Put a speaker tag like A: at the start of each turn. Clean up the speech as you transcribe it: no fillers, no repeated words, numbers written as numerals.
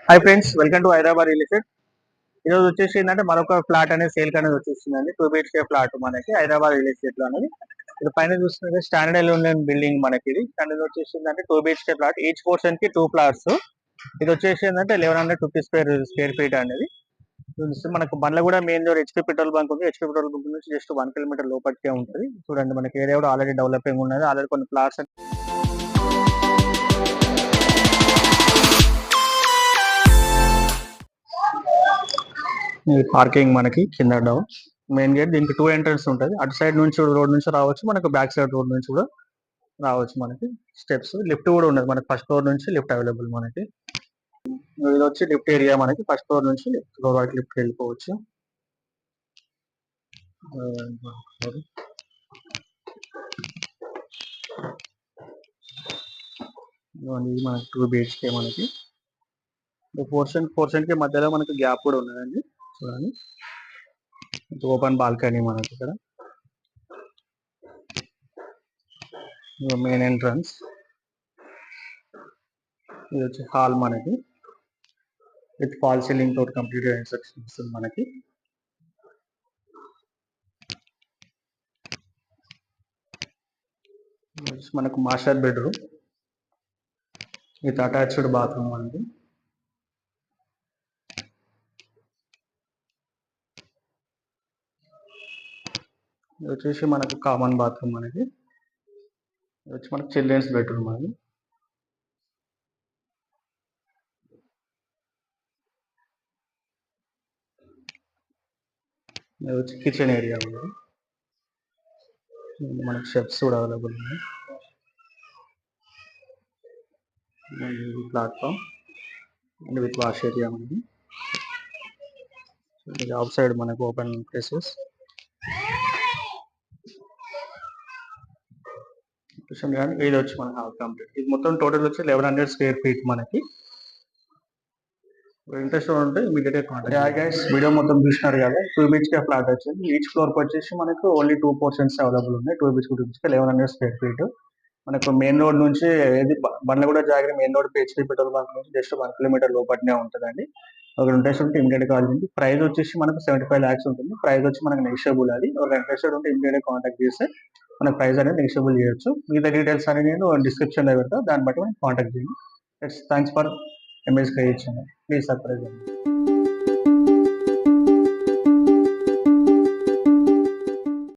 A: Hi friends, welcome to Hyderabad real estate. ఈరోజు వచ్చేసి ఏంటంటే మరొక ఫ్లాట్ అనేది సేల్ అనేది వచ్చేసిందండి. 2 BHK ఫ్లాట్ మనకి హైదరాబాద్ రియల్ ఎస్టేట్ లో అనేది. ఇది పైన చూస్తున్నది స్టాండర్డ్ ఎలిమెంట్ బిల్డింగ్ మనకి. ఇది స్టాండర్డ్ వచ్చేసి ఏంటంటే 2 BHK ఫ్లాట్, ఈచ్ పోర్షన్ కి 2 ఫ్లాట్స్. ఇది వచ్చేసి ఏంటంటే 1150 స్క్వేర్ ఫీట్ అనేది. మనకు బండ్ల కూడా main door HP petrol bunk ఉంది. హెచ్పీ పెట్రోల్ బంక్ నుంచి జస్ట్ 1 కిలోమీటర్ లోపలికే ఉంటుంది. చూడండి, మనకి ఏరియా కూడా ఆల్రెడీ డెవలపింగ్ ఉన్నది. ఆల్రెడీ కొన్ని ఫ్లాట్స్ పార్కింగ్ మనకి కింద డౌన్. మెయిన్ గేట్, దీనికి 2 ఎంట్రన్స్ ఉంటుంది. అటు సైడ్ నుంచి రోడ్ నుంచి రావచ్చు, మనకు బ్యాక్ సైడ్ రోడ్ నుంచి కూడా రావచ్చు. మనకి స్టెప్స్, లిఫ్ట్ కూడా ఉండదు. మనకి ఫస్ట్ ఫ్లోర్ నుంచి లిఫ్ట్ అవైలబుల్ మనకి. ఇది వచ్చి లిఫ్ట్ ఏరియా మనకి. ఫస్ట్ ఫ్లోర్ నుంచి ఫ్లోర్ వరకు లిఫ్ట్ వెళ్ళిపోవచ్చు. ఇది మనకి 2 BHK మనకి. పోర్షన్ కి మధ్యలో మనకి గ్యాప్ కూడా ఉన్నదండి. చూడండి, ఓపెన్ బాల్కనీ మనకి ఇక్కడ. Main entrance. ఇది వచ్చి హాల్ మనకి విత్ ఫాల్ సీలింగ్ తోటి కంప్లీట్ ఇన్స్ట్రక్షన్ ఇస్తుంది మనకి. మనకు master bedroom with attached bathroom మనకి. ఇది వచ్చేసి మనకు కామన్ బాత్రూమ్ మనకి. ఇది వచ్చి మనకు చిల్డ్రన్స్ బెడ్రూమ్ మనకి. ఇది వచ్చి కిచెన్ ఏరియా మనకి. మనకి షెఫ్స్ కూడా అవైలబుల్ ఉన్నాయి. Platform and with wash area మనకి. అవుట్ సైడ్ మనకు ఓపెన్ ప్లేసెస్. ఇది వచ్చి మన హాల్ కంప్లీట్. ఇది మొత్తం టోటల్ వచ్చి 1100 స్క్వేర్ ఫీట్ మనకి. ఇంట్రెస్ట్ ఉంటే ఇమీడియట్ గా కాంటాక్ట్. గైస్, వీడియో మొత్తం చూసినారు కదా. 2 BHK ఫ్లాట్ వచ్చింది. ఈచ్ ఫ్లోర్ కి వచ్చేసి మనకు ఓన్లీ 2 పోర్షన్స్ అవైలబుల్ ఉన్నాయి. 2 BHK 1100 స్క్వేర్ ఫీట్. మనకు మెయిన్ రోడ్ నుంచి ఏది Bandlaguda jaggery main road HP petrol bunk నుంచి జస్ట్ 1 కిలోమీటర్ లోపలనే ఉంటుందండి. ఒక ఇంట్రెస్ట్ ఉంటే ఇమీడియట్ కాల్ చేయండి. ప్రైస్ వచ్చేసి మనకు 75 lakhs ఉంటుంది. ప్రైస్ వచ్చి మనకు నెగిషియబుల్. అది ఒక ఇంట్రెస్టెడ్ ఉంటే ఇమీడియట్ కాంటాక్ట్ చేస్తే మన ప్రైస్ అనేది నెగిషియబుల్ చేయొచ్చు. మిగతా డీటెయిల్స్ అనేది నేను డిస్క్రిప్షన్ లో పెడతా. దాన్ని బట్టి మనం కాంటాక్ట్ చేయండి. Thanks for MSK. Please subscribe.